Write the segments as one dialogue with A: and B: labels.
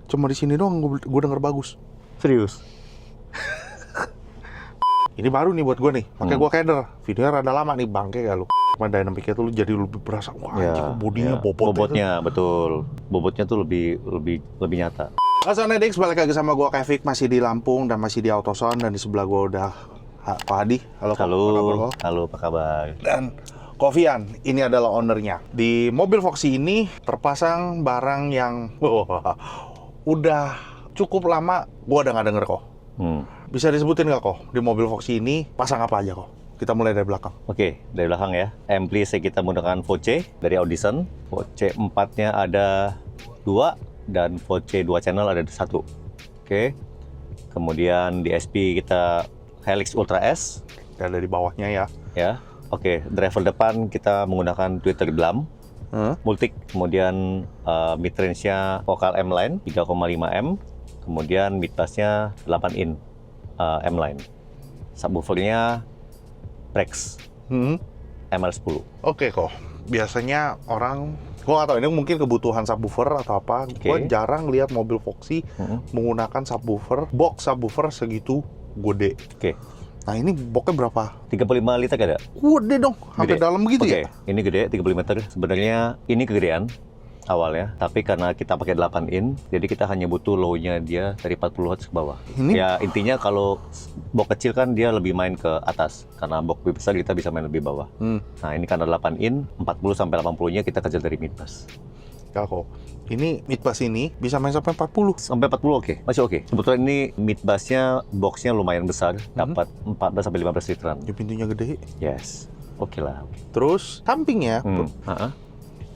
A: Cuma di sini doang gue denger bagus.
B: Serius?
A: Ini baru nih buat gue nih. Makanya gue keder. Videonya rada lama nih, bangke gak lu. Cuma dynamicnya tuh lu jadi lebih berasa. Wah anjing, bodinya
B: bobotnya betul. Bobotnya tuh lebih nyata.
A: Halo Sonedix, balik lagi sama gue Kevik. Masih di Lampung dan masih di AutoZone. Dan di sebelah gue udah Pak Hadi. Halo,
B: halo, apa kabar?
A: Dan Kofian, ini adalah ownernya. Di mobil Foxy ini terpasang barang yang udah cukup lama gue udah nggak denger kok. Bisa disebutin nggak kok di mobil Foxy ini pasang apa aja kok? Kita mulai dari belakang.
B: Oke, dari belakang ya. Ampli kita menggunakan Voce dari Audison. Voce 4-nya ada 2 dan Voce 2 channel ada 1. Oke. Kemudian di SP kita Helix Ultra S.
A: Dan dari bawahnya ya.
B: Ya. Oke, driver depan kita menggunakan Twitter Blam. Multik. Kemudian mid-range-nya Vocal M-Line 3,5 M. Kemudian mid-bass-nya 8 in M-Line. Subwoofer-nya Rex ML10.
A: Oke kok. Biasanya orang, gue nggak tahu ini mungkin kebutuhan subwoofer atau apa. Gue jarang lihat mobil Foxy menggunakan subwoofer, box subwoofer segitu gede.
B: Oke.
A: Nah ini boxnya berapa?
B: 35 liter ada?
A: Gede dong, sampai dalam begitu ya?
B: Ini gede, 35 liter. Sebenarnya ini kegedean awalnya, tapi karena kita pakai 8 in, jadi kita hanya butuh low-nya dia dari 40 Hz ke bawah. Ya intinya kalau box kecil kan dia lebih main ke atas, karena box lebih besar kita bisa main lebih bawah. Nah ini karena 8 in, 40-80-nya kita kerja dari mid-bass.
A: Ya kok, ini mid-bass ini bisa main sampai 40?
B: Sampai 40 oke, masih oke. Sebetulnya ini mid-bass-nya, box-nya lumayan besar, dapat 14-15 literan.
A: Ya pintunya gede?
B: Yes, oke lah.
A: Terus sampingnya,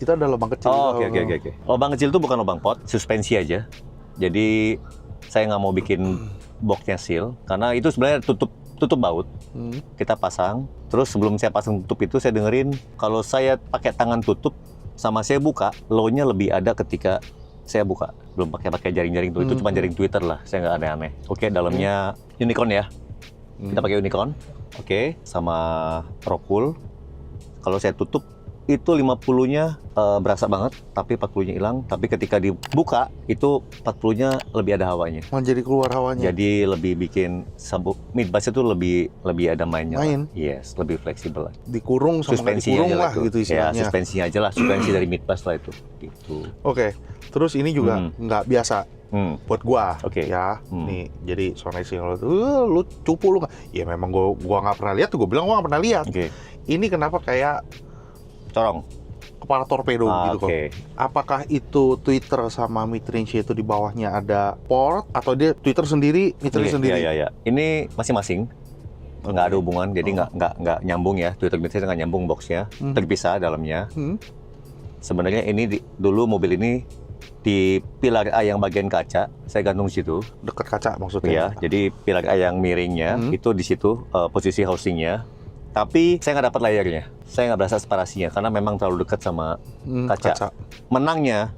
A: itu ada lubang kecil.
B: Oh, oke. Lubang kecil itu bukan lubang pot, suspensi aja. Jadi saya nggak mau bikin boxnya seal, karena itu sebenarnya tutup baut. Kita pasang, terus sebelum saya pasang tutup itu saya dengerin kalau saya pakai tangan tutup sama saya buka, low-nya lebih ada ketika saya buka. Belum pakai jaring-jaring tuh, itu cuma jaring Twitter lah, saya nggak aneh-aneh. Oke, dalamnya unicorn ya. Kita pakai unicorn. Oke, sama Rockwool. Kalau saya tutup itu 50-nya berasa banget, tapi 40-nya hilang. Tapi ketika dibuka, itu 40-nya lebih ada hawanya.
A: Jadi keluar hawanya?
B: Jadi lebih bikin mid-bass itu lebih ada mainnya. Yes, lebih fleksibel lah.
A: Dikurung sama nggak dikurung lah gitu istilahnya.
B: Ya, suspensinya aja lah, suspensi dari mid-bass lah itu. Gitu.
A: Oke, terus ini juga nggak biasa. Buat gua, ya, nih, jadi Sonai Single tuh, lu cupu lu nggak? Ya memang gua nggak pernah lihat tuh, gua bilang gua nggak pernah lihat. Ini kenapa kayak
B: corong
A: kepala torpedo gitu kok. Apakah itu Twitter sama mid-range itu di bawahnya ada port atau dia Twitter sendiri, mid-range sendiri?
B: Iya. Ini masing-masing. Nggak ada hubungan, jadi nggak nyambung ya. Twitter mid-range nggak nyambung boxnya, terpisah dalamnya. Sebenarnya ini dulu mobil ini di pilar A yang bagian kaca, saya gantung situ.
A: Dekat kaca maksudnya?
B: Iya, jadi pilar A yang miringnya itu di situ posisi housingnya. Tapi saya nggak dapat layarnya, saya nggak berasa separasinya karena memang terlalu dekat sama kaca. Menangnya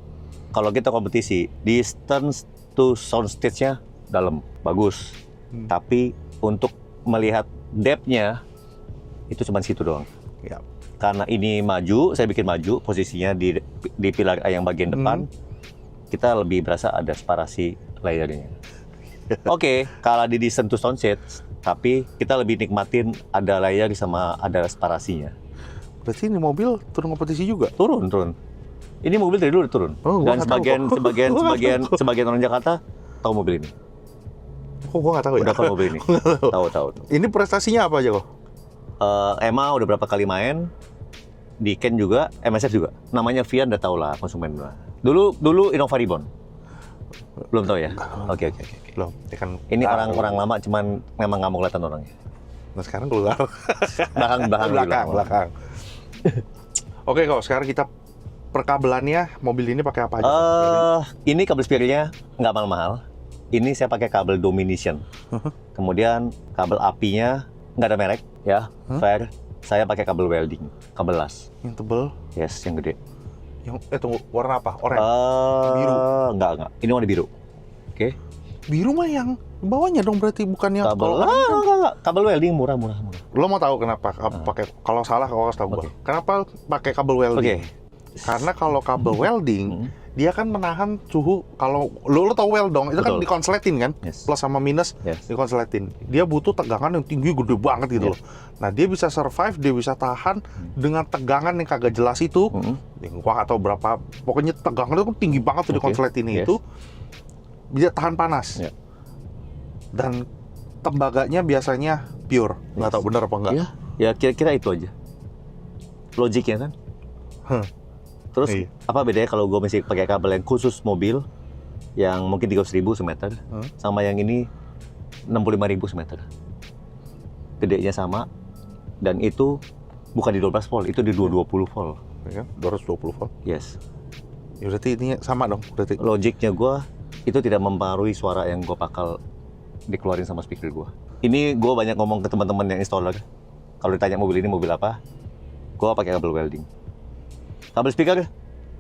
B: kalau kita kompetisi di stern to soundstage-nya dalam bagus, tapi untuk melihat depth-nya itu cuma situ doang. Karena ini maju, saya bikin maju posisinya di pilar A yang bagian depan, kita lebih berasa ada separasi layarnya. Oke, kalau di stern to soundstage, tapi kita lebih nikmatin ada layar sama ada separasinya. Berarti
A: ini mobil turun kompetisi juga?
B: Turun. Ini mobil dari dulu udah turun. Dan sebagian orang Jakarta tahu mobil ini.
A: Kok gua nggak tahu ya?
B: Udah tahu mobil ini. Tahu.
A: Ini prestasinya apa aja kok?
B: Emma udah berapa kali main di Ken juga, MSF juga. Namanya Vian udah tahu lah konsumen lah. Dulu Innova Ribbon. Belum tahu ya? Oke.
A: Belum. Ya kan,
B: ini orang lama, cuman memang nggak mau kelihatan orangnya.
A: Nah sekarang keluar.
B: belakang.
A: Oke kok, sekarang kita perkabelannya mobil ini pakai apa aja?
B: Ini kabel spiralnya nggak mahal-mahal. Ini saya pakai kabel Domination. Kemudian kabel apinya nggak ada merek ya, fair. Saya pakai kabel welding, kabel las.
A: Yang tebel?
B: Yes, yang gede.
A: Yang tunggu, warna apa? Oranye?
B: Biru? Enggak. Ini warna biru. Oke.
A: Biru mah yang bawahnya dong berarti, bukan yang
B: kabel. Enggak. Kabel welding murah.
A: Lo mau tahu kenapa pakai? Kalau salah kau kasih tahu gua. Kenapa pakai kabel welding? Karena kalau kabel welding, dia kan menahan suhu. Kalau lo tau weld dong, itu kan
B: Betul.
A: dikonsletin kan, plus sama minus dikonsletin. Dia butuh tegangan yang tinggi gede banget gitu loh. Nah dia bisa survive, dia bisa tahan dengan tegangan yang kagak jelas itu. Gua nggak tahu berapa, pokoknya tegangan itu tinggi banget tuh dikonsletin itu. Bisa tahan panas. Dan tembaganya biasanya pure. Nggak tahu benar apa enggak.
B: Ya kira-kira itu aja logiknya kan. Terus apa bedanya kalau gue mesti pakai kabel yang khusus mobil yang mungkin 300.000 semeter sama yang ini 65.000 semeter. Gedenya sama dan itu bukan di 12 volt, itu di 220 volt.
A: Ya, 220 volt.
B: Yes.
A: Ya berarti ini sama dong. Berarti
B: logiknya gue itu tidak mempengaruhi suara yang gue bakal dikeluarin sama speaker gue. Ini gue banyak ngomong ke teman-teman yang installer. Kalau ditanya mobil ini mobil apa, gue pakai kabel welding. Kabel speaker,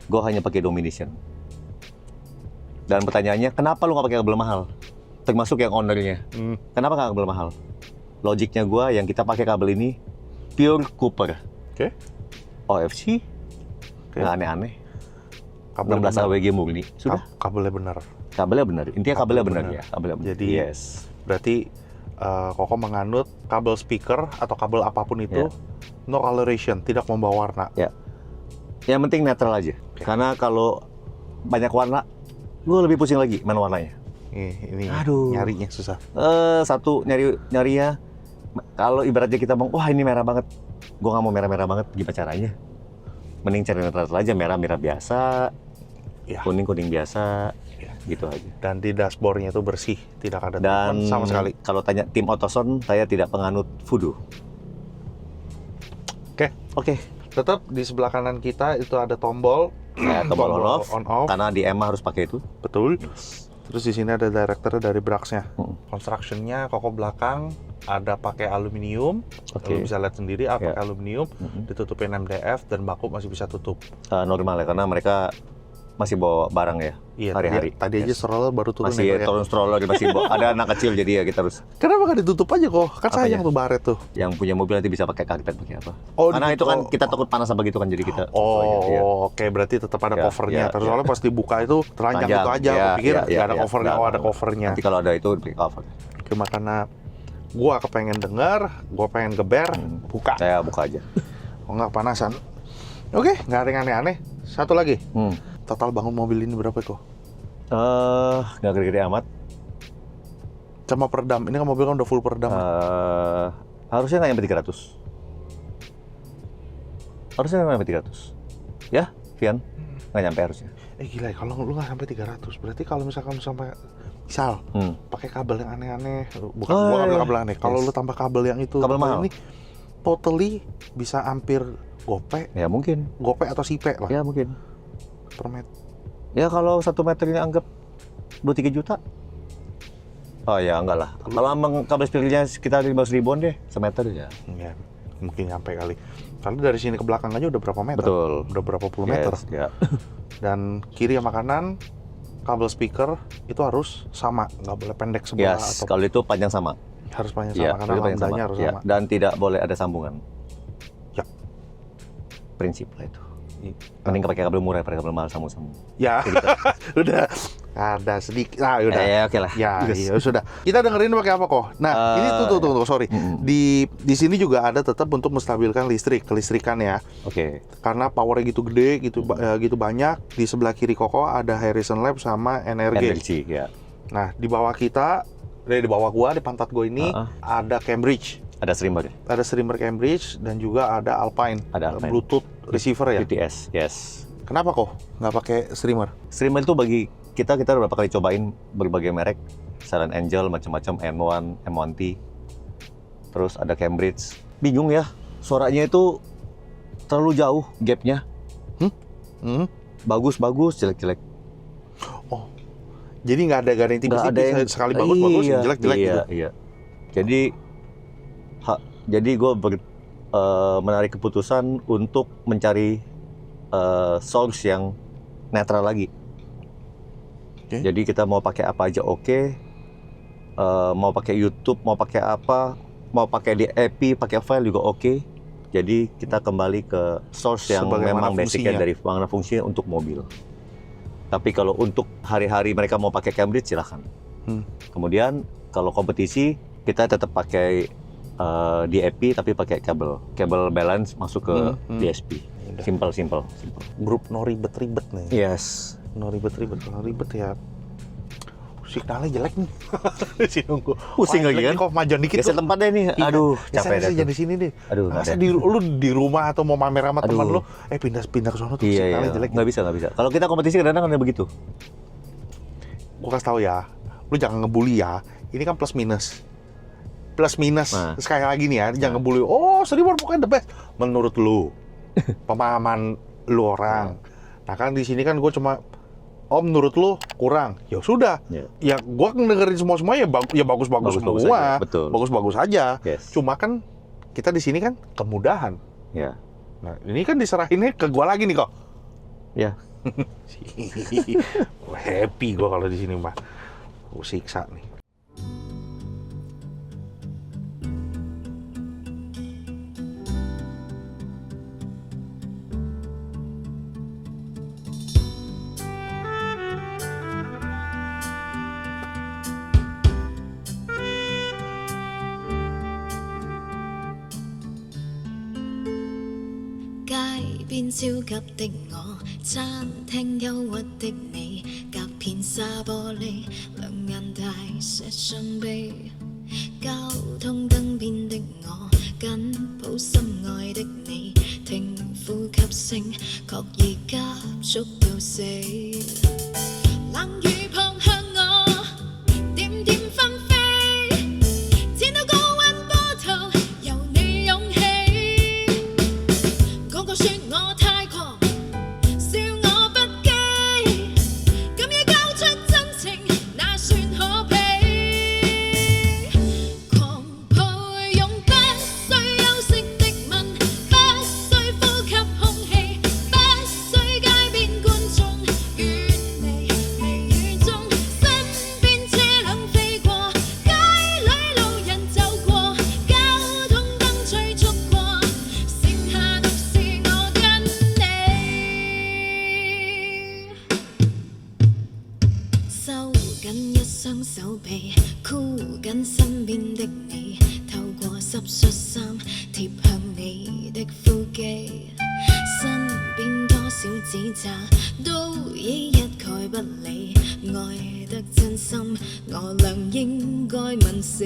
B: gue hanya pakai Domination. Dan pertanyaannya, kenapa lu nggak pakai kabel mahal? Termasuk yang ownernya. Kenapa nggak kabel mahal? Logiknya gue, yang kita pakai kabel ini pure Cooper. OFC, nggak aneh-aneh. 16 AWG murni, sudah.
A: Kabelnya benar.
B: Kabelnya benar. Intinya kabelnya benar ya. Kabelnya benar.
A: Jadi, berarti Koko menganut kabel speaker atau kabel apapun itu no coloration, tidak membawa warna.
B: Yang penting netral aja. Karena kalau banyak warna, gue lebih pusing lagi mana warnanya.
A: Ini
B: Aduh.
A: nyarinya susah.
B: Satu nyarinya. Kalau ibaratnya kita bilang, wah ini merah banget. Gue nggak mau merah-merah banget. Gimana caranya? Mending cari netral aja, merah-merah biasa, kuning-kuning biasa, gitu aja.
A: Dan di dashboardnya itu bersih, tidak ada tipuan sama sekali.
B: Kalau tanya tim Autoson, saya tidak penganut voodoo.
A: Oke. Tetap di sebelah kanan kita itu ada tombol,
B: tombol on off. Karena di EMA harus pakai itu.
A: Betul. Terus di sini ada director dari Brax-nya. Construction-nya Koko belakang ada pakai aluminium. Lo bisa lihat sendiri pakai aluminium, ditutupin MDF dan bakub masih bisa tutup.
B: Normal ya, karena mereka masih bawa barang ya, hari-hari.
A: Tadi aja stroller baru turun.
B: Masih turun stroller, masih bawa. Ada anak kecil jadi ya kita harus.
A: Kenapa nggak ditutup aja kok? Kan sayang tuh baret tuh.
B: Yang punya mobil nanti bisa pakai karpet pakai apa?
A: Karena
B: itu kan kita takut panas apa gitu kan, jadi kita.
A: Oke, berarti tetap ada covernya. Terus soalnya pas dibuka itu telanjang gitu aja. Aku pikir nggak ada covernya. Ada covernya.
B: Nanti kalau ada itu di cover.
A: Cuma karena gua kepengen dengar, gua pengen geber, buka.
B: Saya buka aja.
A: Nggak panasan. Oke, nggak ada yang aneh-aneh. Satu lagi. Total bangun mobil ini berapa tuh?
B: Nggak gede-gede amat.
A: Sama peredam. Ini kan mobil kan udah full peredam.
B: Harusnya nggak nyampe 300. Harusnya nggak nyampe 300. Ya, Vian? Nggak nyampe harusnya.
A: Gila ya, kalau lu nggak sampai 300. Berarti kalau misalkan sampai pakai kabel yang aneh-aneh. Bukan kabel aneh. Kalau lu tambah kabel yang itu.
B: Kabel mahal.
A: Ini totally bisa hampir gope.
B: Ya mungkin.
A: Gope atau sipe lah.
B: Ya mungkin.
A: Per meter.
B: Ya kalau 1 meter ini anggap 2-3 juta. Oh ya enggak lah. Kalau emang kabel speakernya sekitar 500.000-an deh semeter ya.
A: Ya, mungkin nyampe kali. Karena dari sini ke belakang aja udah berapa meter?
B: Betul.
A: Udah berapa puluh meter.
B: Ya.
A: Dan kiri sama kanan kabel speaker itu harus sama, nggak boleh pendek sebelah.
B: Atau kalau itu panjang sama.
A: Harus panjang sama karena lambdanya harus sama.
B: Dan tidak boleh ada sambungan.
A: Ya.
B: Prinsip lah itu. Mending pakai kabel murah, pakai kabel mahal sambung-sambung.
A: Ya, udah ada sedikit. Nah, udah.
B: Ya oke lah.
A: Ya, sudah. Kita dengerin pakai apa kok? Nah, ini tunggu, sorry. Di sini juga ada tetap untuk menstabilkan kelistrikan ya.
B: Oke.
A: Karena powernya gitu gede, gitu banyak. Di sebelah kiri Koko ada Harrison Lab sama NRG.
B: Ya.
A: Nah, di bawah kita, di bawah gua, di pantat gua ini ada Cambridge.
B: Ada streamer.
A: Ada streamer Cambridge dan juga ada Alpine.
B: Ada Alpine.
A: Bluetooth receiver ya.
B: BTS, yes.
A: Kenapa kok nggak pakai streamer?
B: Streamer itu bagi kita udah berapa kali cobain berbagai merek, Silent Angel, macam-macam, M1, M1T, terus ada Cambridge. Bingung ya, suaranya itu terlalu jauh gapnya. Bagus, jelek.
A: Oh, jadi nggak ada yang tipis-tipis, sekali bagus, jelek gitu.
B: Iya. Jadi gue menarik keputusan untuk mencari source yang netral lagi. Jadi kita mau pakai apa aja oke. Mau pakai YouTube, mau pakai apa, mau pakai di EP, pakai file juga oke. Jadi kita kembali ke source yang
A: Sebagaimana
B: memang basicnya
A: fungsinya.
B: dari mana fungsinya untuk mobil. Tapi kalau untuk hari-hari mereka mau pakai Cambridge silahkan. Kemudian kalau kompetisi kita tetap pakai DAP tapi pakai kabel balance masuk ke DSP. Simple.
A: Grup no ribet-ribet nih.
B: Yes.
A: No ribet-ribet. Kalau ribet ya signalnya jelek nih. Si nunggu.
B: Pusing
A: Wah,
B: lagi
A: jelek
B: kan?
A: nih, kok majuan dikit
B: Geser
A: tuh.
B: tempatnya nih.
A: Iya.
B: Aduh,
A: Geser
B: capek
A: aja
B: deh.
A: jadi sini deh.
B: Aduh, nggak
A: Masa
B: ada.
A: lu di rumah atau mau mamer sama teman
B: Aduh.
A: lu, pindah ke sono tuh
B: Iya,
A: signalnya jelek.
B: nggak bisa. Kalau kita kompetisi kadang-kadang ada begitu.
A: Gua kasih tahu ya, lu jangan ngebully ya. Ini kan plus minus.
B: Nah.
A: Sekali lagi nih ya, jangan ngebully. Oh, Seribu pokoknya the best. Menurut lu, pemahaman lu orang. Nah kan di sini kan gue cuma, oh menurut lu kurang. Ya sudah.
B: Iya.
A: Ya gue dengerin semua ya bagus-bagus
B: Bagus-bagus
A: semua.
B: aja, betul.
A: Bagus-bagus aja.
B: Yes.
A: Cuma kan kita di sini kan kemudahan.
B: Ya.
A: Nah ini kan diserahinnya ke gue lagi nih kok.
B: Ya.
A: Happy gue kalau di sini mah. Gue siksa nih.
C: 街邊焦急的我，餐廳憂鬱的你，隔片紗玻璃，兩眼帶些傷悲。交通燈邊的我，緊抱心愛的你，聽呼吸聲，確已急速到死。冷雨撲向我，點點紛飛，天都高溫波濤，由你湧起。個個說我太狂，笑我不羈，敢於交出真情，那算可悲。狂抱擁不需休息的吻，不需呼吸空氣，不需街邊觀眾遠離微雨中，身邊車輛飛過，街裏路人走過，交通燈催促過，剩下獨是我跟你。收緊一雙手臂，箍緊身邊的你，透過濕恤衫貼向你的腹肌，身邊多少指責都已一概不理，愛得真心，我倆應該問死。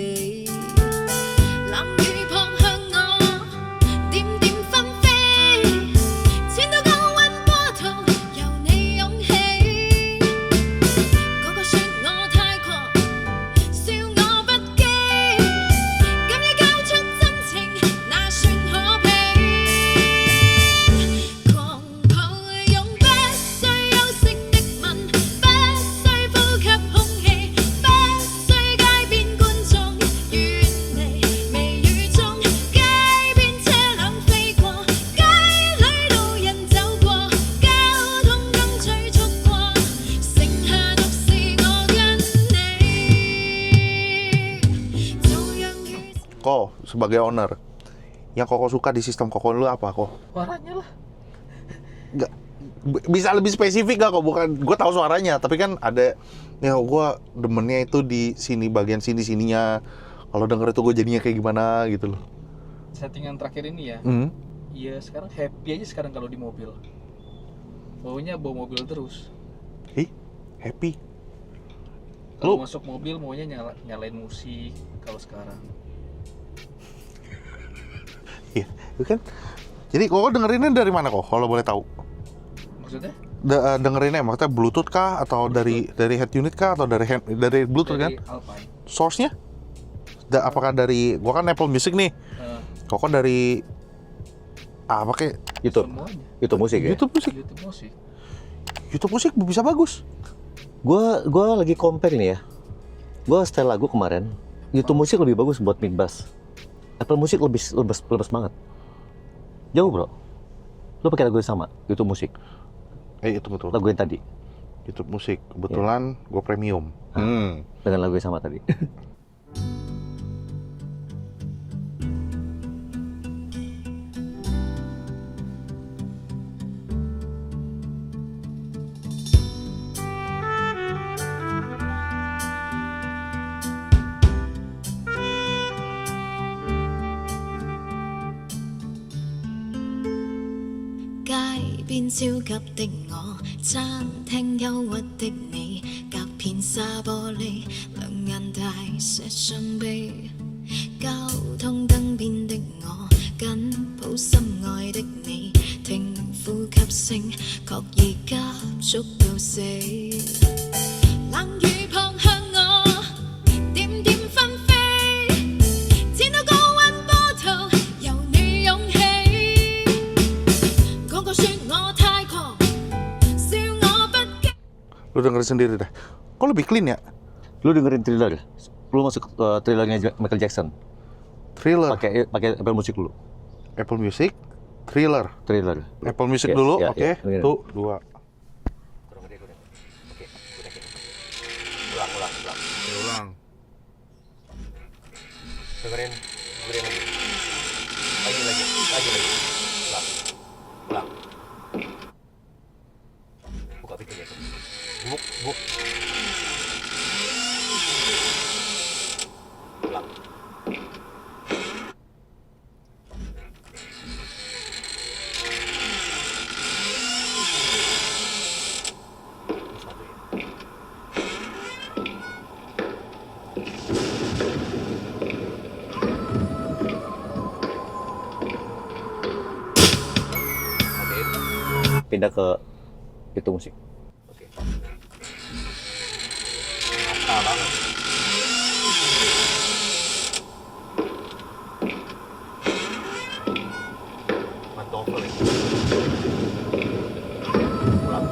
C: 冷雨撲向我，點點紛飛，千刀高溫波濤，由你湧起。個個說我太狂，笑我不羈，敢於交出真情，那算可悲。狂抱擁不需休息的吻，不需呼吸空氣，不需街邊觀眾遠離微雨中，街邊車輛飛過，街裏路人走過，交通燈催促過，剩下獨是我跟你，就讓雨。
A: Ko, sebagai owner, yang Koko suka di sistem Koko lu apa kok?
D: Suaranya lah.
A: Nggak, bisa lebih spesifik gak kok? Bukan, gue tahu suaranya, tapi kan ada, ya gue demennya itu di sini, bagian sininya. Kalau denger itu gue jadinya kayak gimana gitu loh.
D: Settingan terakhir ini ya. Iya sekarang happy aja sekarang kalau di mobil. Maunya bawa mobil terus.
A: Happy.
D: Kalau
A: Lu-
D: masuk mobil maunya nyalain musik kalau sekarang.
A: Iya, itu kan. Jadi Koko dengerinnya dari mana kok? Kalau boleh tahu?
D: Maksudnya?
A: Dengerinnya maksudnya Bluetooth kah atau dari head unit kah atau dari Bluetooth
D: Dari
A: kan?
D: Alpine.
A: Source-nya? Apakah dari gua kan Apple Music nih.
D: Nah,
A: Koko dari apa kayak
B: YouTube.
D: semuanya.
B: YouTube musik ya.
A: YouTube Music?
D: YouTube musik.
A: YouTube Music bisa bagus.
B: Gua lagi compare nih ya. Gua setel lagu kemarin. YouTube musik lebih bagus buat mix bass. Apple Music lebih lebas banget. Jauh bro. Lu pakai lagu yang sama, YouTube musik.
A: Itu betul.
B: Lagu yang tadi
A: YouTube Music. Kebetulan gua premium.
B: dengan lagu yang sama tadi.
C: 邊焦急的我，餐廳憂鬱的你，隔片沙玻璃，兩眼大寫傷悲。交通燈邊的我，緊抱心愛的你，聽呼吸聲，確已急速到死。冷雨撲向我，點點紛飛，戰到高溫波濤，由你湧起。個個說我太狂，笑我不羈。
A: Lu dengerin sendiri deh. Kok lebih clean ya?
B: Lu dengerin Thriller, lu masuk Thrillernya Michael Jackson.
A: Thriller.
B: Pakai Apple Music dulu.
A: Apple Music. Thriller.
B: Thriller.
A: Apple Music
B: Ya,
A: dulu,
B: ya,
A: oke.
B: ya, dengerin.
A: Tuh, 2. Ulang.
B: Dengerin lagi. Lagi. Ulang. Buka pintunya tuh. Buk. Ulang. Pindah ke itu musik. Oke. Mata banget. Mantap lagi. Ulang.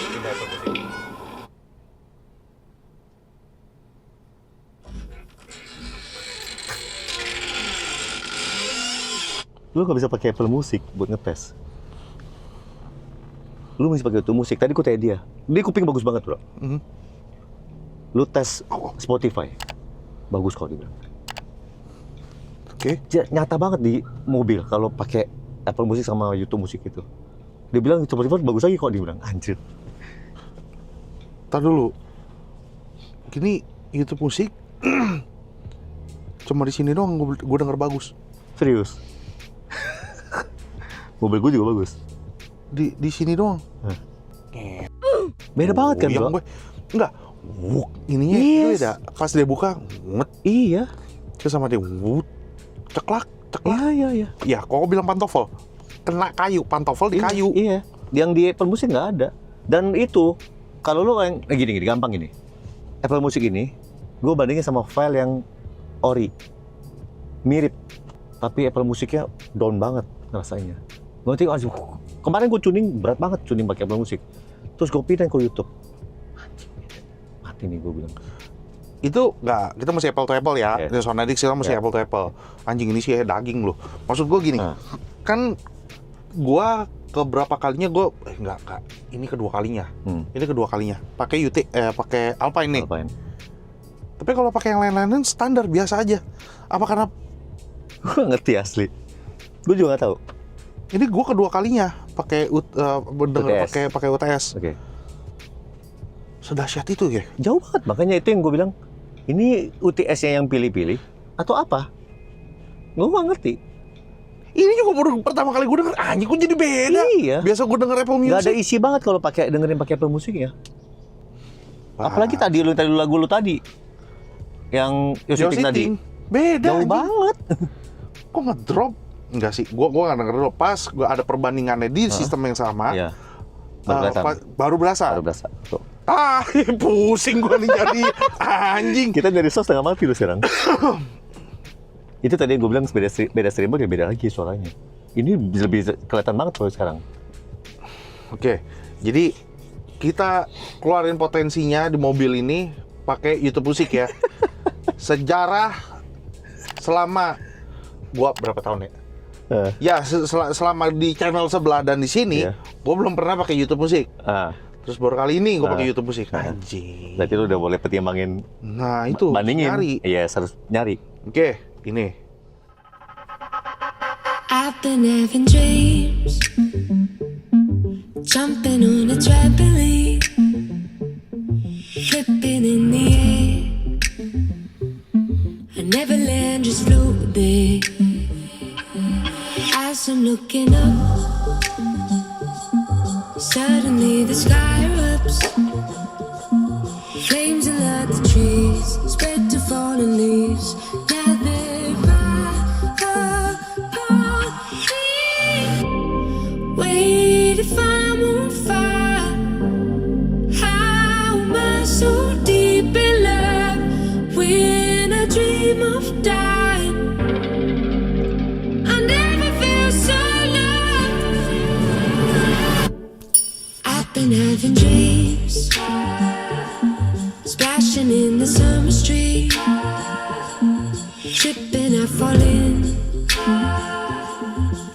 B: Pindah ke musik. Lu nggak bisa pakai Apple Music buat ngetes. Lu mesti pakai YouTube Music. Tadi ku tanya dia kuping bagus banget bro. Lu tes Spotify, bagus kok dia bilang.
A: Oke.
B: Nyata banget di mobil kalau pakai Apple Music sama YouTube Music itu. Dia bilang Spotify bagus lagi kok, dia bilang. Anjir.
A: Tar dulu. Gini YouTube Musik cuma di sini doang gue denger bagus.
B: Serius. Mobil gue juga bagus.
A: Di sini doang.
B: Beda banget kan,
A: yang
B: bro?
A: Enggak. Wuk, ininya
B: Yes.
A: beda. Pas dia buka, nget.
B: Iya.
A: Terus sama dia, wut, ceklak.
B: Iya.
A: Ya, kok bilang pantofel? Kena kayu, pantofel di kayu.
B: Iya. Yang di Apple Music nggak ada. Dan itu, kalau lu yang gini, gampang gini. Apple Music ini, gue bandingin sama file yang ori. Mirip. Tapi Apple Musicnya down banget rasanya. Gue tengok, kemarin gue tuning, berat banget tuning pakai Apple Music. Terus gue pindahin ke YouTube. Mati nih gue bilang.
A: Itu nggak, kita masih apple to apple ya.
B: Yeah.
A: Sonadik sih masih
B: Yeah.
A: apple to apple. Anjing ini sih daging loh. Maksud gue gini, kan gue keberapa kalinya gue, enggak, ini kedua kalinya. Ini kedua kalinya. Pakai pakai Alpine nih.
B: Alpine.
A: Tapi kalau pakai yang lain-lain standar biasa aja. Apa karena
B: Gue ngerti asli. Gue juga nggak tahu.
A: ini gue kedua kalinya pakai
B: UTS.
A: pakai UTS.
B: Oke.
A: Sedahsyat itu ya.
B: Jauh banget, makanya itu yang gue bilang. Ini UTS-nya yang pilih-pilih atau apa? Gue nggak ngerti.
A: Ini juga baru pertama kali gue denger, anjing kok jadi beda.
B: Iya.
A: Biasa gue denger Apple Music.
B: Nggak ada isi banget kalau dengerin pakai Apple Music ya. Apalagi tadi lagu lu tadi. Yang You're Sitting tadi.
A: Beda.
B: Jauh
A: anjing.
B: banget.
A: Kok ngedrop? Enggak sih, gua nggak denger dulu. Pas gua ada perbandingannya di sistem yang sama.
B: Iya. Baru
A: berasa.
B: Tuh.
A: Pusing gua nih jadi anjing.
B: Kita dari sos setengah mati loh sekarang. Itu tadi yang gue bilang beda streamer ya beda lagi suaranya. Ini lebih kelihatan banget kalau sekarang.
A: Oke, jadi kita keluarin potensinya di mobil ini pakai YouTube Music ya. Sejarah selama gua berapa tahun ya? Ya selama di channel sebelah dan di sini, gua belum pernah pakai YouTube Music. Terus baru kali ini gua pakai YouTube Music. Anjing.
B: Berarti lu udah boleh pertimbangin.
A: Nah itu
B: bandingin.
A: nyari.
B: Iya, harus nyari.
A: Oke, ini.
C: been having dreams, jumping on a trampoline, flipping in the air. I never land, just float there. As I'm looking up, suddenly the sky erupts. Flames that light the trees, spread to fallen leaves. Now they're right upon me. Wait, if I'm on fire, how am I so deep in love? When I dream of dying, I never feel so loved. I've been having dreams, splashing in the summer street, tripping, I fall in.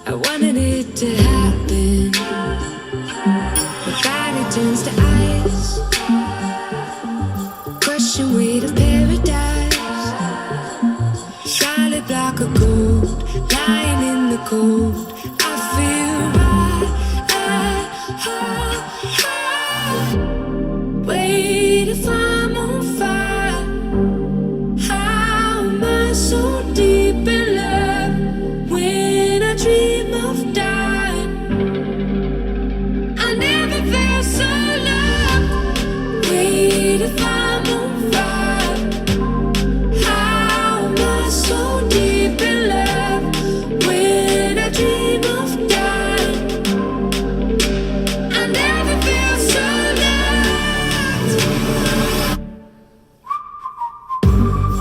C: I wanted it to happen. My body turns to ice, crushing weight of paradise. Solid block of gold, lying in the cold. I feel right. Wait, if I'm on fire, how am I so deep in love? When I dream of dying, I never felt so loved. Wait, if I'm on fire, how am I so deep in love? When I dream of dying, I never felt so loved.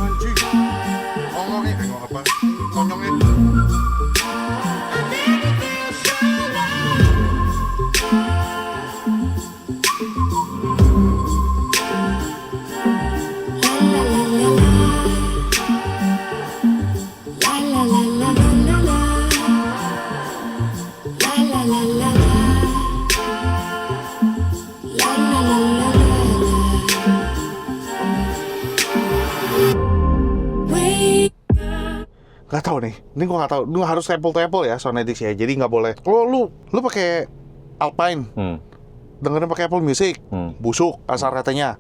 A: Anjing. Ngomongin, ngomong apa? Ngomongin.
C: I never felt so loved. La la la la la. La la la la la la. La la la la la la. Wait.
A: Gak tahu nih, ini gua nggak tahu. Lu harus apple to apple ya, Sonetics ya. Jadi nggak boleh. Kalau lu pakai Alpine, dengerin pakai Apple Music, busuk asal katanya.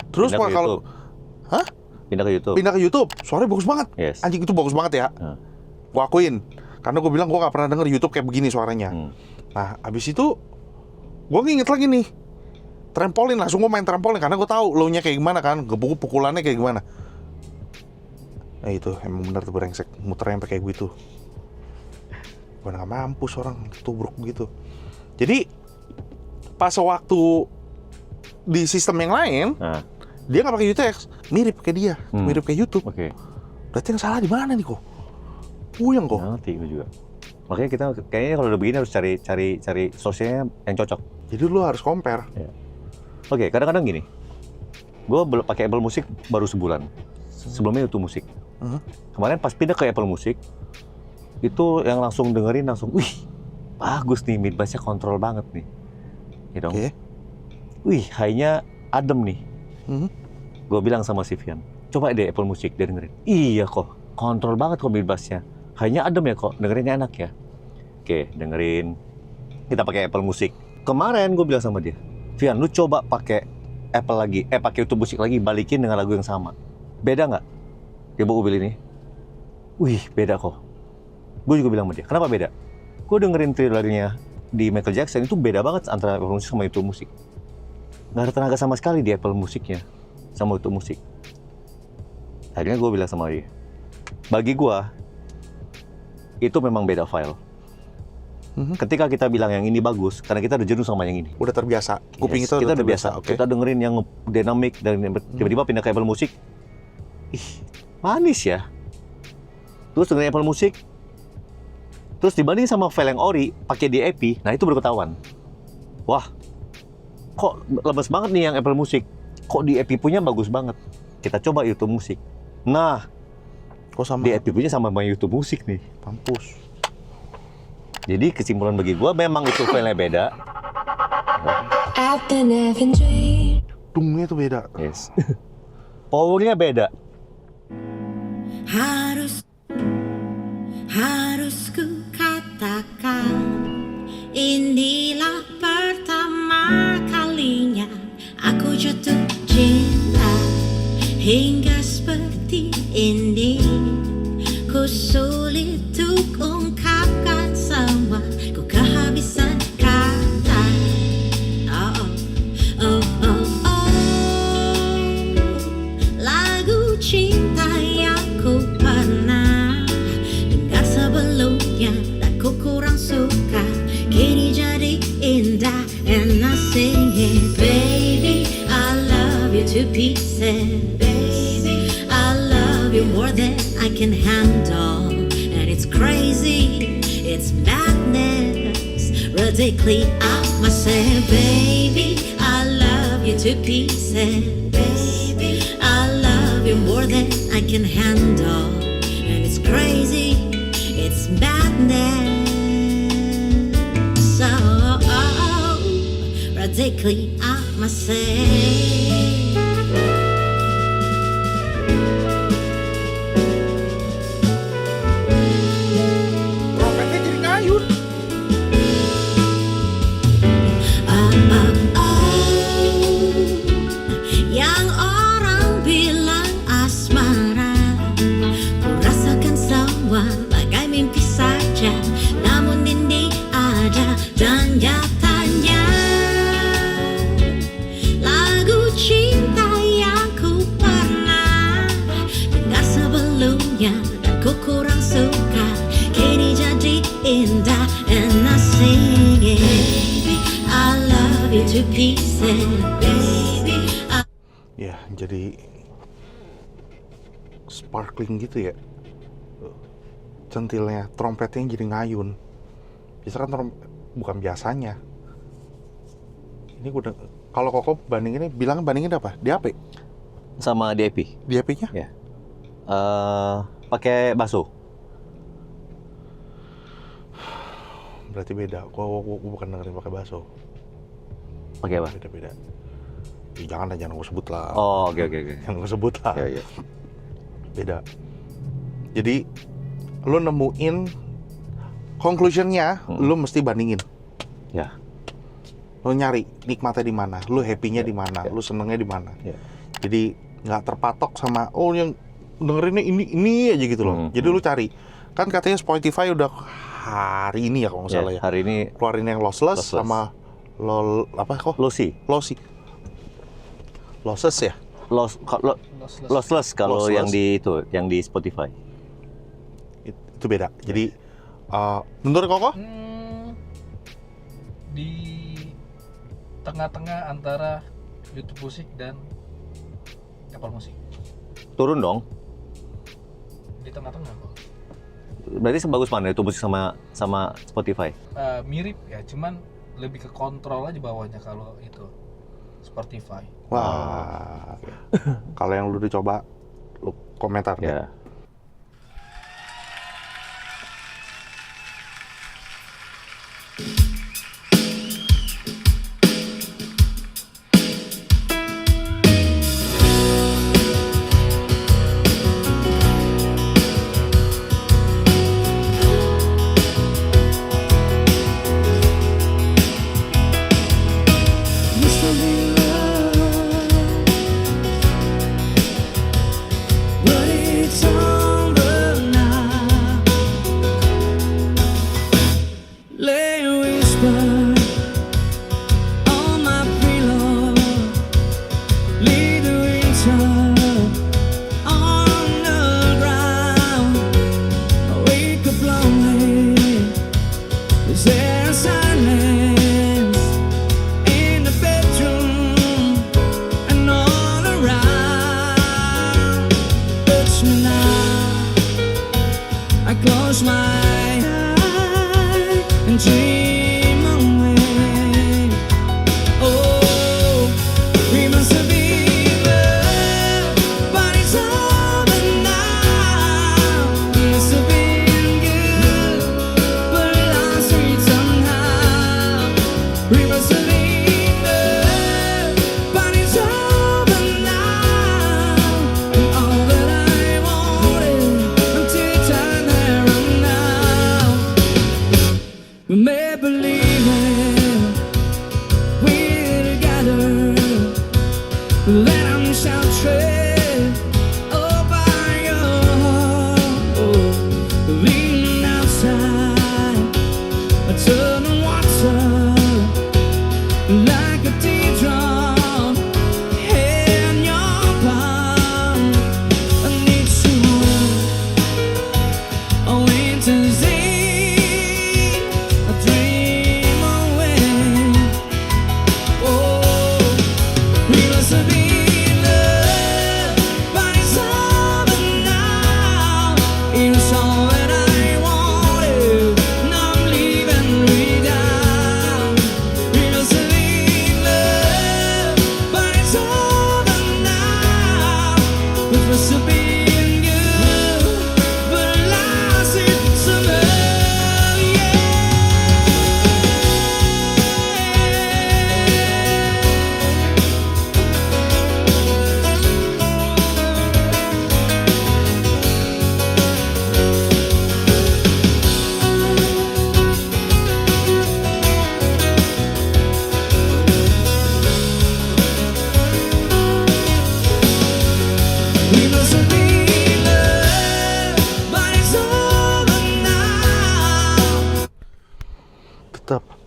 A: Terus
B: Pindah ke
A: kalau
B: YouTube.
A: hah?
B: Pindah ke YouTube.
A: Pindah ke YouTube, suaranya bagus banget.
B: Yes.
A: Anjing itu bagus banget ya. Gua akuin. Karena gue bilang gue gak pernah denger YouTube kayak begini suaranya. Nah, abis itu gue nginget lagi nih, trampolin. Langsung gue main trampolin karena gue tahu low-nya kayak gimana kan, pukulannya kayak gimana. Nah itu emang bener tuh brengsek, muternya pakai gitu. Gue gak mampus orang tubruk begitu. Jadi pas waktu di sistem yang lain, dia nggak pakai UTX, mirip kayak dia, mirip kayak YouTube.
B: Oke.
A: Berarti yang salah di mana nih kok? Puyeng kok.
B: Ngerti gue juga. Makanya kita kayaknya kalau udah begini harus cari source-nya yang cocok.
A: Jadi lu harus compare.
B: Ya. Oke, kadang-kadang gini. Gue pakai Apple Music baru sebulan. Sebelumnya YouTube Music. Kemarin pas pindah ke Apple Music, itu yang langsung dengerin langsung, wih, bagus nih, mid bass-nya kontrol banget nih. Ya dong.
A: Oke.
B: Wih, high-nya adem nih. Gue bilang sama si Vian, coba deh Apple Music, dia dengerin. Iya kok, kontrol banget kok mid bass-nya. High-nya adem ya kok, dengerinnya enak ya. Oke, dengerin. Kita pakai Apple Music. Kemarin gue bilang sama dia, Vian, lu coba pakai Apple lagi, pakai YouTube Music lagi, balikin dengan lagu yang sama. Beda nggak? Dia bawa mobil ini. Wih, beda kok. Gue juga bilang sama dia, kenapa beda? Gue dengerin trailernya di Michael Jackson, itu beda banget antara Apple Music sama YouTube Music. Nggak ada tenaga sama sekali di Apple Musiknya sama YouTube Music. Akhirnya gue bilang sama dia, bagi gue, itu memang beda file. Ketika kita bilang yang ini bagus, karena kita udah jenuh sama yang ini.
A: Udah terbiasa. Kuping
B: Yes,
A: kita
B: udah biasa.
A: Okay.
B: Kita dengerin yang dynamic dan tiba-tiba pindah ke Apple Music. Ih, manis ya. Terus dengerin Apple Music. Terus dibanding sama file yang ori pakai DAP, nah itu baru ketahuan. Wah, kok lemes banget nih yang Apple Music. Kok DAP punya bagus banget. Kita coba YouTube Music. Nah,
A: kok sama
B: DAP punya sama YouTube Music nih.
A: Mampus.
B: Jadi kesimpulan bagi gua memang itu filenya beda.
C: I've been having dreams.
A: Dungnya tuh beda.
B: Yes. Powernya beda.
C: Harus ku rasakan. Inilah pertama kalinya aku jatuh cinta. Hingga seperti ini ku sulit untuk ungkapkan semua. Ku kehabisan kata. Oh, oh, oh, oh. Lagu cinta yang ku pernah dengar sebelumnya dan ku kurang suka, kini jadi indah. And I sing it, baby, I love you to pieces. Baby, I love you more than I can handle. And it's crazy, it's madness, ridiculous. I must say, baby, I love you to pieces. Baby, I love you more than I can handle. And it's crazy, it's madness. So ridiculous, I must say.
A: Trompetnya jadi ngayun.
C: Yang orang bilang asmara, ku rasakan semua bagai mimpi saja. Namun ini ada dan nyatanya lagu cinta yang ku pernah dengar sebelumnya dan ku kurang suka, kini jadi indah. And I sing it, I love you to pieces, baby.
A: Ya, jadi sparkling gitu ya. Centilnya, trompetnya jadi ngayun. Biasa kan bukan biasanya. Ini udah, kalau Koko bandinginnya, bandingin apa? Di HP?
B: Sama DAP.
A: Di HP-nya?
B: Ya. Pakai basso.
A: Berarti beda. Gua bukan dengerin pakai basso.
B: Pakai apa?
A: Beda-beda. Jangan gue sebut lah.
B: Oh, oke.
A: Jangan gue sebut lah.
B: Ya.
A: Beda. Jadi lu nemuin conclusion-nya, lu mesti bandingin.
B: Ya.
A: Lu nyari nikmatnya di mana, lu happy-nya di mana, lu senengnya di mana.
B: Ya.
A: Jadi nggak terpatok sama yang dengerinnya ini aja gitu loh. Jadi lu cari. Kan katanya Spotify udah hari ini ya kalau nggak salah ya.
B: Hari ini
A: Keluarin yang lossless. Sama lossless ya?
B: lossless kalau yang di Spotify.
A: Itu beda. Jadi menurut Koko?
D: Di tengah-tengah antara YouTube Music dan Apple Music.
B: Turun dong.
D: Di tengah-tengah kok.
B: Berarti sebagus mana YouTube Music sama Spotify?
D: Mirip ya, cuman lebih ke kontrol aja bawahnya kalau itu Spotify.
A: Wah. Kalau yang lu udah coba, lu komentar deh.
B: Ya.
C: But it's all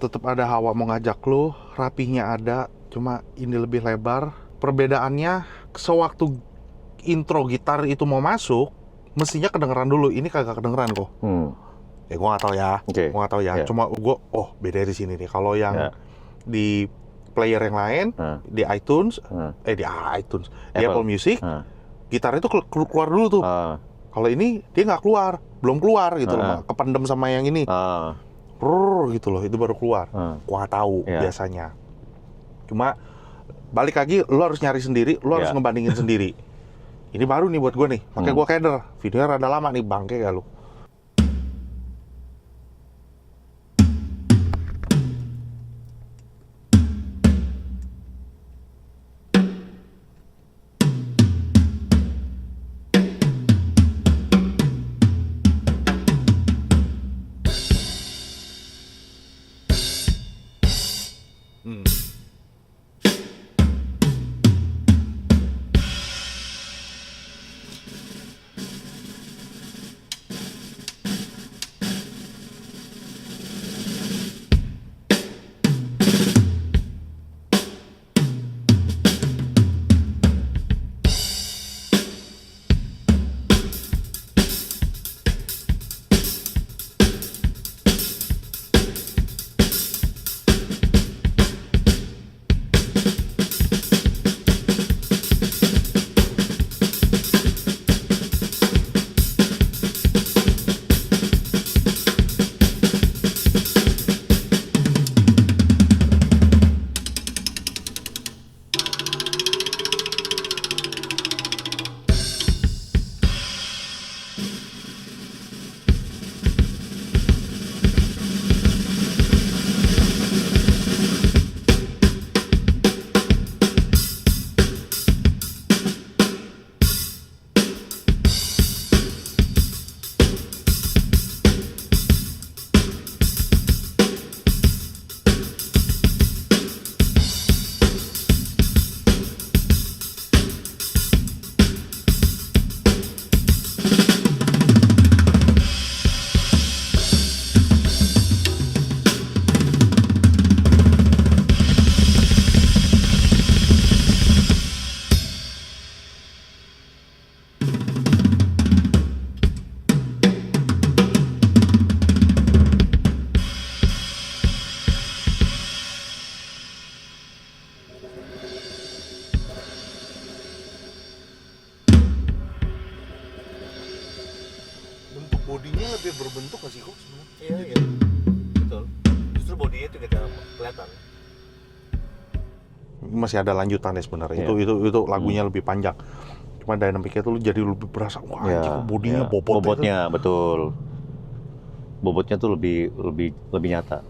A: tetap ada hawa mau ngajak lu, rapihnya ada, cuma ini lebih lebar. Perbedaannya sewaktu intro gitar itu mau masuk, mestinya kedengeran dulu. Ini kagak kedengeran kok. Ya gua nggak tahu ya. Gua nggak tahu ya. Cuma gua beda di sini nih. Kalau yang di player yang lain, di iTunes, di Apple Music, gitarnya itu keluar dulu tuh. Kalau ini dia nggak keluar, belum keluar gitu loh, kependem sama yang ini, gitu loh, itu baru keluar. Gua nggak tahu biasanya. Cuma balik lagi, lo harus nyari sendiri, lo harus ngebandingin sendiri. Ini baru nih buat gue nih, makanya gue keder. Videonya rada lama nih, bangke gak lu? Bodinya lebih berbentuk nggak sih kok sebenarnya?
B: Iya, betul. Justru bodinya itu kita kelihatan.
A: Masih ada lanjutannya sebenarnya. Itu lagunya lebih panjang. Cuma dynamicnya tuh jadi lebih berasa. Wah, anjing, bodinya
B: bobotnya betul. Bobotnya tuh lebih nyata.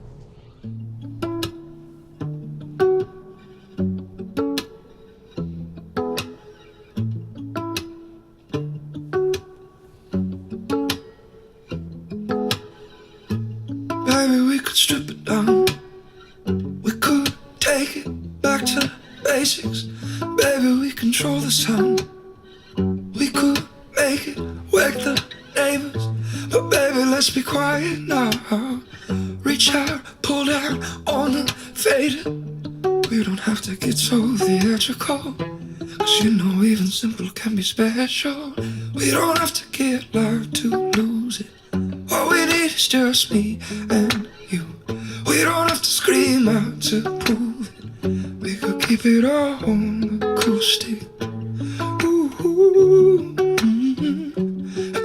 E: Maybe we could strip it down. We could take it back to basics. Baby, we control the sound. We could make it wake the neighbors. But baby, let's be quiet now. Reach out, pull down on the fader. We don't have to get so theatrical, 'cause you know even simple can be special. We don't have to get loud to lose it. All we need is just me and you. We don't have to scream out to prove it. We could keep it all on acoustic. Ooh,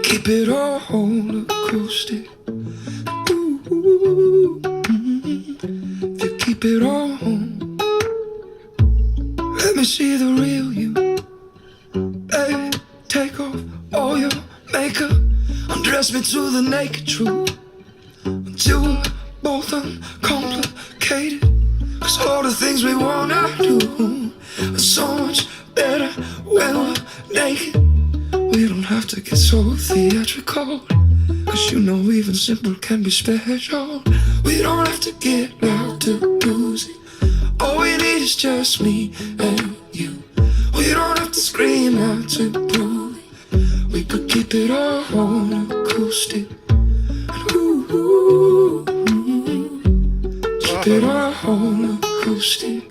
E: keep it all on acoustic. Ooh, if you keep it all on, let me see the real you. Baby, take off all your makeup. Undress me to the naked truth, until we're both uncomplicated. 'Cause all the things we wanna do are so much better when we're naked. We don't have to get so theatrical, 'cause you know even simple can be special. We don't have to get loud to lose it. All we need is just me and you. We don't have to scream out to prove it. We could keep it all on acoustic. Keep it all acoustic.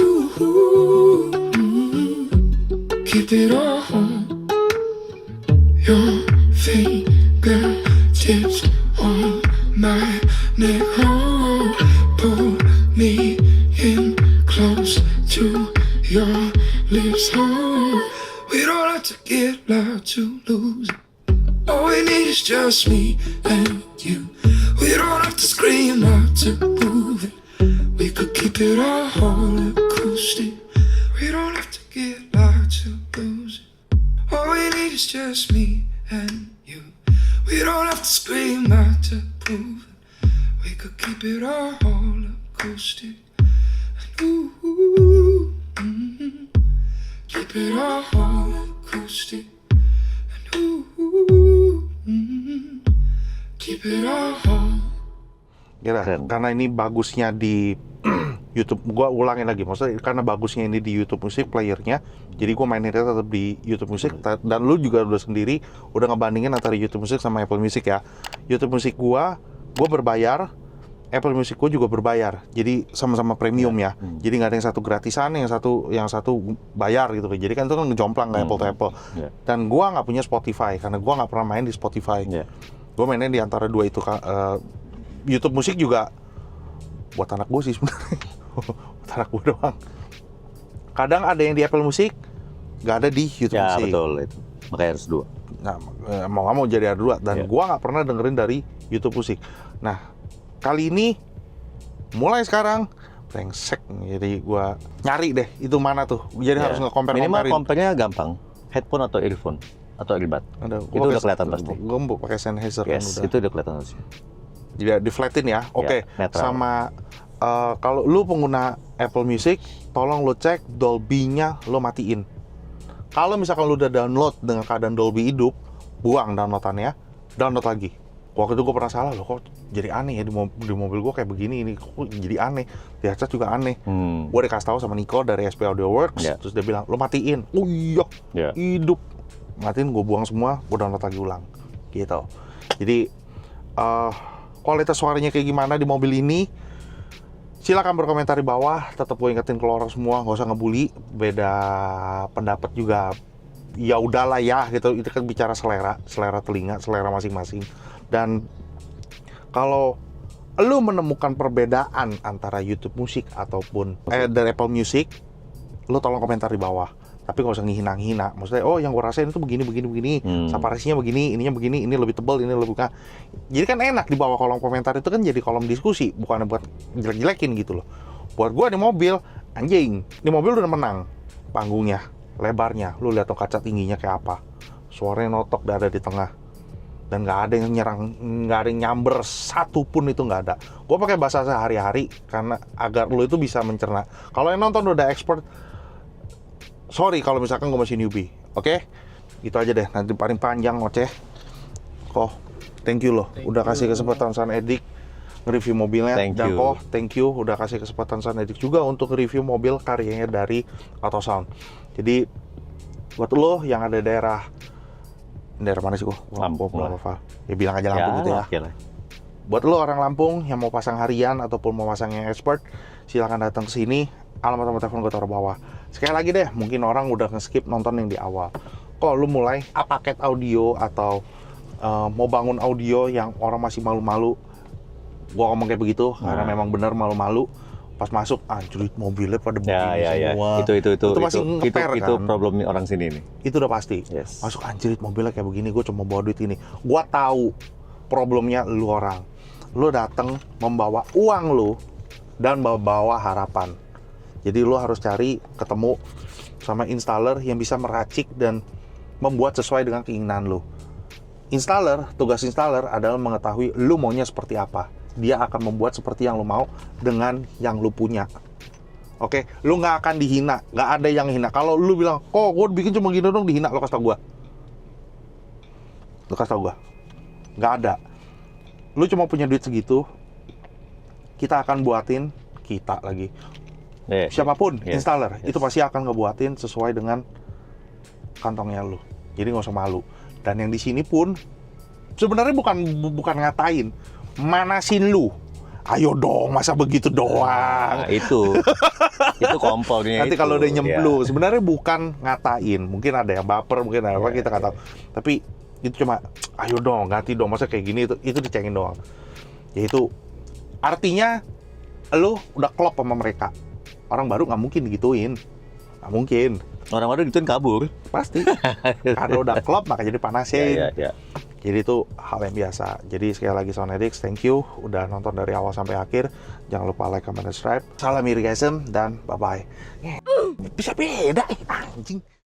E: Ooh, keep it all. Your fingertips on my neck. Oh, pull me in close to your lips. Oh, we don't have to get loud to lose it. All we need is just me and you. We don't have to scream out to prove it. We could keep it all acoustic. We don't have to get loud to lose it. All we need is just me and you. We don't have to scream out to prove it. We could keep it all acoustic. Ooh, keep it all acoustic. Ooh, keep it all.
A: Karena ini bagusnya di YouTube, gua ulangin lagi, maksudnya karena bagusnya ini di YouTube Music playernya, jadi gua maininnya tetap di YouTube Music. Dan lu juga udah sendiri udah ngebandingin antara YouTube Music sama Apple Music ya. YouTube Music gua berbayar, Apple Music gua juga berbayar, jadi sama-sama premium ya. Jadi nggak ada yang satu gratisan, yang satu bayar gitu. Jadi kan itu kan ngejomplang kayak Apple to Apple. Dan gua nggak punya Spotify karena gua nggak pernah main di Spotify. Gua mainnya di antara dua itu. YouTube Music juga buat anak gue sih sebenarnya. Buat anak gue doang. Kadang ada yang di Apple Music, nggak ada di YouTube Music.
B: Ya betul itu. Makanya harus dua.
A: Nah, mau nggak mau jadi ada dua. Dan gue nggak pernah dengerin dari YouTube Music. Nah, kali ini mulai sekarang brengsek. Jadi gue nyari deh itu mana tuh. Jadi harus nge-compare.
B: Minimal compare-nya gampang. Headphone atau earphone atau earbud. Itu udah kelihatan pasti.
A: Gue mau pakai Sennheiser kan udah.
B: Itu udah kelihatan harusnya.
A: Jadi di-flatten ya. Oke. Sama kalau lu pengguna Apple Music, tolong lu cek Dolby-nya lu matiin. Kalau misalkan lu udah download dengan keadaan Dolby hidup, buang downloadannya, download lagi. Waktu itu gue pernah salah loh, kok jadi aneh ya di mobil gue kayak begini, ini kok jadi aneh. Di headset juga aneh. Gue dikasih tahu sama Nico dari SP Audio Works, terus dia bilang, lu matiin. Oh iya, hidup. Matiin, gue buang semua, gue download lagi ulang. Gitu. Jadi, kualitas suaranya kayak gimana di mobil ini? Silakan berkomentar di bawah. Tetap gue ingetin ke lo orang semua, nggak usah ngebully. Beda pendapat juga, ya udahlah ya gitu. Itu kan bicara selera telinga, selera masing-masing. Dan kalau lo menemukan perbedaan antara YouTube Music ataupun dari Apple Music, lo tolong komentar di bawah. Tapi nggak usah ngehina-ngehina. Maksudnya, oh yang gue rasain itu begini. Saparasinya begini, ininya begini, ini lebih tebal, ini lebih buka. Jadi kan enak di bawah kolom komentar itu kan jadi kolom diskusi, bukan buat jelek-jelekin gitu loh. Buat gue di mobil, anjing, di mobil udah menang. Panggungnya, lebarnya, lu lihat tuh kaca tingginya kayak apa. Suaranya notok, udah ada di tengah. Dan nggak ada yang nyerang, nggak ada yang nyamber satupun itu nggak ada. Gue pakai bahasa sehari-hari karena agar lu itu bisa mencerna. Kalau yang nonton udah expert, sorry kalau misalkan gue masih newbie, oke? Itu aja deh, nanti paling panjang ngoceh. Thank you loh, udah kasih kesempatan San Edik nge-review mobilnya. Dan thank you udah kasih kesempatan San Edik juga untuk review mobil karyanya dari Autosound. Jadi buat lo yang ada daerah mana sih kok?
B: Lampung.
A: Ya bilang aja Lampung gitu ya.
B: Okay lah.
A: Buat lo orang Lampung yang mau pasang harian ataupun mau pasang yang expert, silakan datang ke sini. Alamat telepon gue taruh bawah. Sekali lagi deh, mungkin orang udah nge-skip nonton yang di awal. Kalau lu mulai paket audio atau mau bangun audio yang orang masih malu-malu, gua ngomong kayak begitu karena memang benar malu-malu. Pas masuk, anjrit mobilnya pada begini semua. Itu masih ngeper kan.
B: Itu problem orang sini nih.
A: Itu udah pasti. Masuk, anjrit mobilnya kayak begini, gue cuma bawa duit ini. Gua tahu problemnya lu orang. Lu datang membawa uang lu dan bawa harapan. Jadi lu harus cari ketemu sama installer yang bisa meracik dan membuat sesuai dengan keinginan lu. Tugas installer adalah mengetahui lu maunya seperti apa. Dia akan membuat seperti yang lu mau dengan yang lu punya. Oke, lu nggak akan dihina, nggak ada yang hina. Kalau lu bilang, kok gue bikin cuma gini dong, dihina, lu kasih tau gue. Nggak ada. Lu cuma punya duit segitu, kita akan buatin, siapapun installer, itu pasti akan ngebuatin sesuai dengan kantongnya lu. Jadi nggak usah malu. Dan yang di sini pun sebenarnya bukan ngatain, manasin lu. Ayo dong, masa begitu doang?
B: Nah, itu kompornya.
A: Nanti kalau udah
B: ya.
A: nyemblu, sebenarnya bukan ngatain, mungkin ada yang baper, mungkin ada apa kita nggak tahu. Tapi itu cuma, ayo dong, ganti dong, masa kayak gini itu dicengin doang. Ya itu artinya lu udah klop sama mereka. Orang baru nggak mungkin digituin, nggak mungkin.
B: Orang baru gituin kabur.
A: Pasti. Karena udah klop maka jadi panasin.
B: Ya.
A: Jadi itu hal yang biasa. Jadi sekali lagi Soundedix, thank you udah nonton dari awal sampai akhir. Jangan lupa like, comment, dan subscribe. Salam irgasm dan bye-bye. Bisa beda anjing.